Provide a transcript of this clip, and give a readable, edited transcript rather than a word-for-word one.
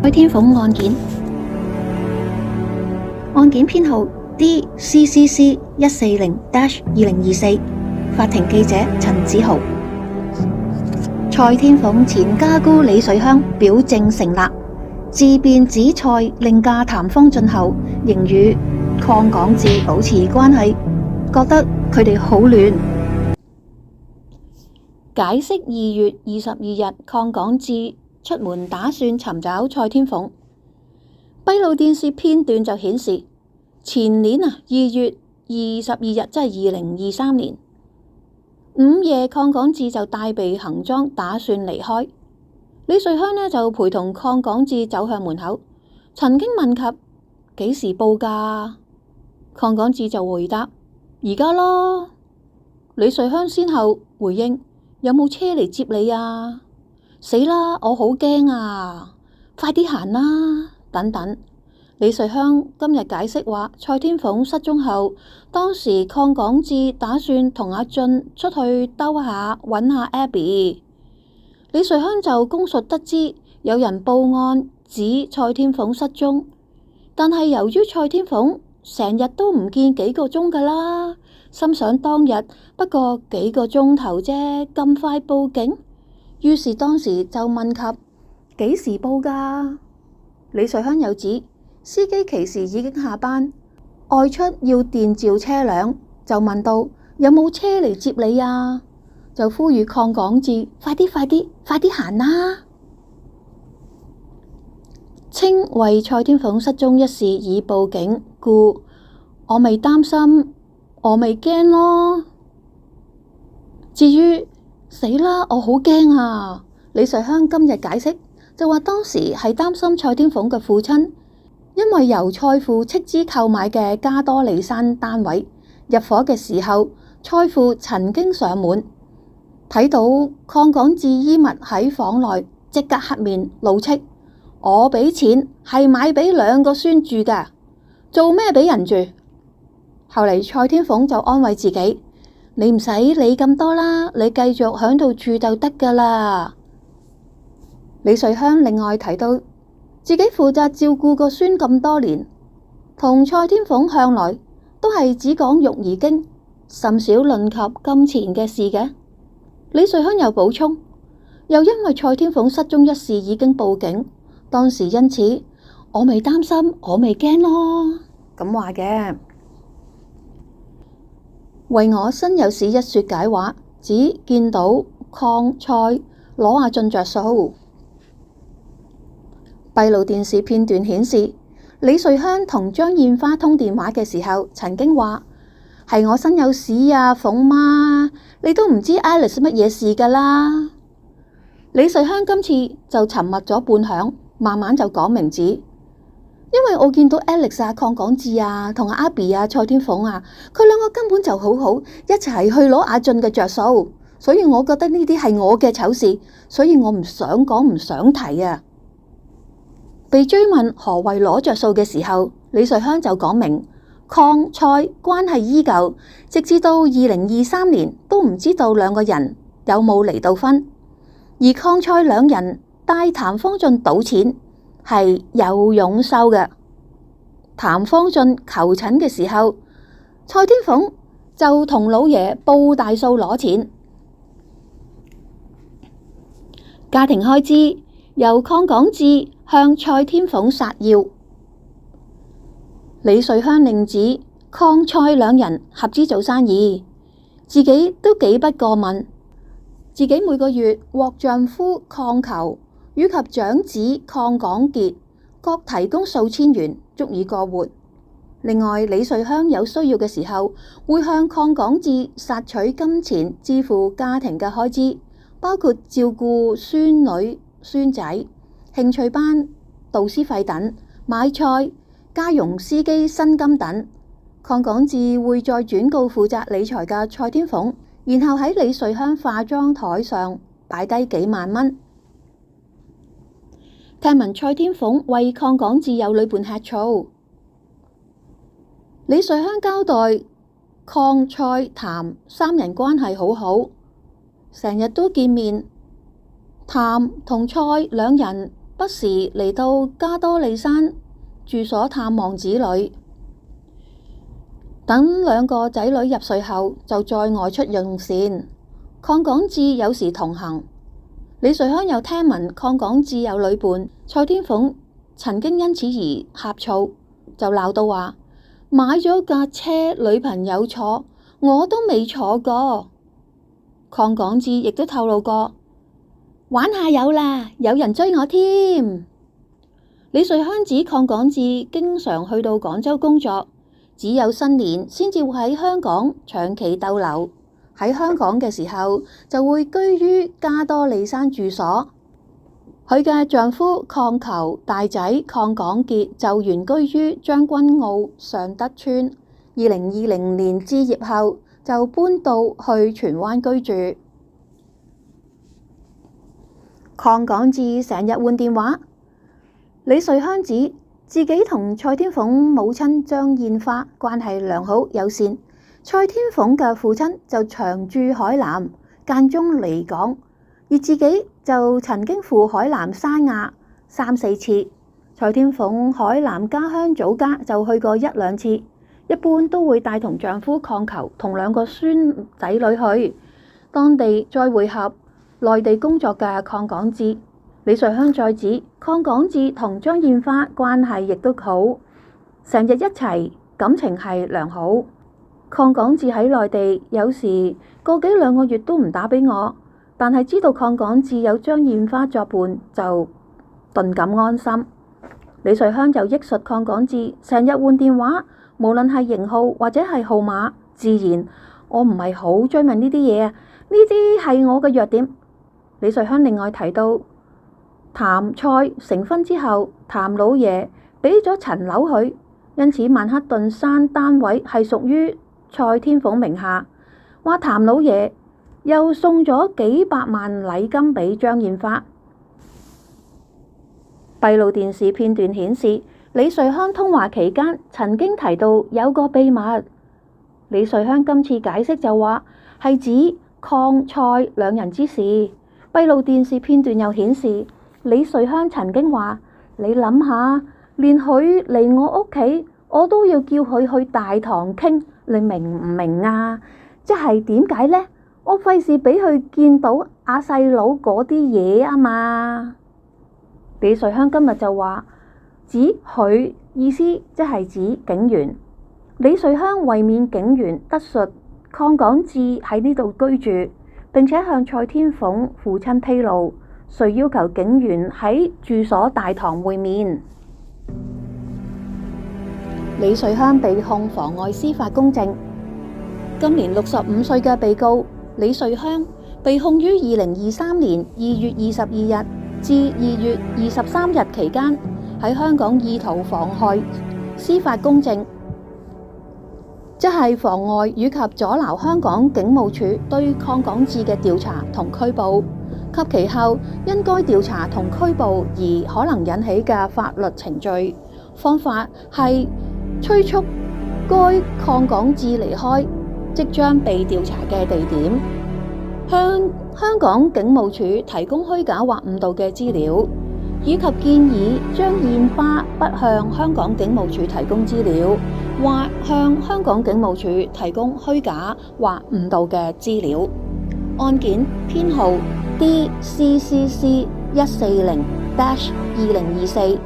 蔡天鳳案件，案件編號 DCCC 140-2024，法庭記者陳子豪。蔡天鳳前家姑李瑞香表證成立，自辯指蔡另嫁譚方俊後，仍與鄺港智保持關係，覺得佢哋好亂。解釋2月22日鄺港智出門打算尋找蔡天鳳，閉路電視片段就顯示前年2月22日，即係2023年午夜，鄺港智就帶備行裝打算離開。李瑞香呢就陪同鄺港智走向門口，曾經問及幾時報㗎？鄺港智就回答而家咯。李瑞香先後回應有冇車嚟接你啊？死啦！我好驚啊！快啲行啦！等等。李瑞香今日解釋話，蔡天鳳失蹤後，當時鄺港智打算同阿俊出去兜下揾下 Abby。李瑞香就供述得知有人報案指蔡天鳳失蹤，但係由於蔡天鳳成日都唔見幾個鐘㗎啦，心想當日不過幾個鐘頭啫，咁快報警？於是當時就問及幾時報㗎？李瑞香又指司機其時已經下班，外出要電召車輛，就問到有冇車嚟接你啊？就呼籲鄺港智快啲行啦！稱為蔡天鳳失蹤一事已報警，故我未擔心，我未驚咯。至於死啦，我好驚啊！李瑞香今日解釋就話當時係擔心蔡天鳳嘅父親，因為由蔡父斥資購買嘅加多利山單位入伙嘅時候，蔡父曾經上門睇到鄺港智衣物喺房內，即刻黑面怒斥：我俾錢係買俾兩個孫住㗎，做咩俾人住？後嚟蔡天鳳就安慰自己：你唔使理咁多啦，你繼續響度住就得㗎啦。李瑞香另外提到自己負責照顧個孫咁多年，同蔡天鳳向來都係只講育兒經，甚少論及金錢嘅事嘅。李瑞香又補充，又因為蔡天鳳失蹤一事已經報警，當時因此我未擔心，我未驚咯，咁話嘅。為我身有事一說解話，只見到鄺蔡攞阿俊着數。閉路電視片段顯示，李瑞香同張燕花通電話嘅時候，曾經話係我身有事啊，鳳媽，你都唔知 Alice 乜嘢事㗎啦。李瑞香今次就沉默咗半晌，慢慢就講明指，因為我見到 Alex 啊、鄺港智啊、同阿 Abby 啊、蔡天鳳啊，佢兩個根本就好好，一齊去攞阿俊嘅着數，所以我覺得呢啲係我嘅醜事，所以我唔想講，唔想提啊。被追問何謂攞着數嘅時候，李瑞香就講明鄺蔡關係依舊，直至到2023年都唔知道兩個人有冇離到婚，而鄺蔡兩人帶譚方俊賭錢係有佣收嘅。譚方俊求診嘅時候，蔡天鳳就同老爺報大數攞錢。家庭開支由鄺港智向蔡天鳳索要。李瑞香另指鄺蔡兩人合資做生意，自己都幾不過問，自己每個月獲丈夫鄺球以及長子鄺港傑各提供數千元，足以過活。另外，李瑞香有需要嘅時候，會向鄺港智索取金錢支付家庭嘅開支，包括照顧孫女孫仔、興趣班、導師費等、買菜、家用司機薪金等。鄺港智會再轉告負責理財嘅蔡天鳳，然後喺李瑞香化妝台上擺低幾萬蚊。聽聞蔡天鳳為鄺港智有女伴吃醋。李瑞香交代鄺蔡譚三人關係好好，成日都見面。譚同蔡兩人不時嚟到加多利山住所探望子女。等兩個仔女入睡後，就再外出用膳。鄺港智有時同行。李瑞香又聽聞鄺港智有女伴，蔡天鳳曾經因此而呷醋，就鬧到話：買咗架車女朋友坐，我都未坐過。鄺港智亦都透露過，玩下有啦，有人追我添。李瑞香指鄺港智經常去到廣州工作，只有新年先至會喺香港長期逗留。喺香港嘅時候就會居於加多利山住所。佢嘅丈夫鄺球、大仔鄺港傑就原居於將軍澳尚德邨。2020年置業後就搬到去荃灣居住。鄺港智成日換電話。李瑞香指自己同蔡天鳳母親張燕花關係良好友善。蔡天鳳嘅父親就長駐海南，間中離港，而自己就曾經赴海南三亞3、4次。蔡天鳳海南家鄉祖家就去過1、2次，一般都會帶同丈夫鄺球同2個孫仔女去，當地再會合內地工作嘅鄺港智。李瑞香再指鄺港智同張燕花關係亦都好，成日一齊，感情係良好。鄺港智喺內地有時個幾2個月都唔打俾我，但係知道鄺港智有張燕花作伴就頓感安心。李瑞香就憶述鄺港智成日換電話，無論係型號或者係號碼，自然我唔係好追問呢啲嘢啊，呢啲係我嘅弱點。李瑞香另外提到譚蔡成婚之後，譚老爺俾咗層樓佢，因此曼克頓山單位係屬於蔡天鳳名下，話譚老爺又送咗幾百萬禮金俾張燕花。閉路電視片段顯示，李瑞香通話期間曾經提到有個秘密。李瑞香今次解釋就話係指鄺蔡兩人之事。閉路電視片段又顯示，李瑞香曾經話：你諗下，連佢嚟我屋企，我都要叫佢去大堂傾。你明唔明啊？即係點解呢？我費事俾佢見到阿細佬嗰啲嘢啊嘛。李瑞香今日就話指佢意思，即係指警員。李瑞香為免警員得述鄺港智喺呢度居住，並且向蔡天鳳父親披露，遂要求警員喺住所大堂會面。李瑞香被控妨礙司法公正。今年65歲嘅被告李瑞香被控於2023年2月22日至2月23日期間喺香港意圖妨害司法公正，即係妨礙以及阻撓香港警務處對鄺港智嘅調查同拘捕，及其後因該調查同拘捕而可能引起嘅法律程序。方法係催促該鄺港智離開即將被調查嘅地點，向香港警務處提供虛假或誤導嘅資料，以及建議張燕花不向香港警務處提供資料，或向香港警務處提供虛假或誤導嘅資料。案件編號 DCCC 140-2024。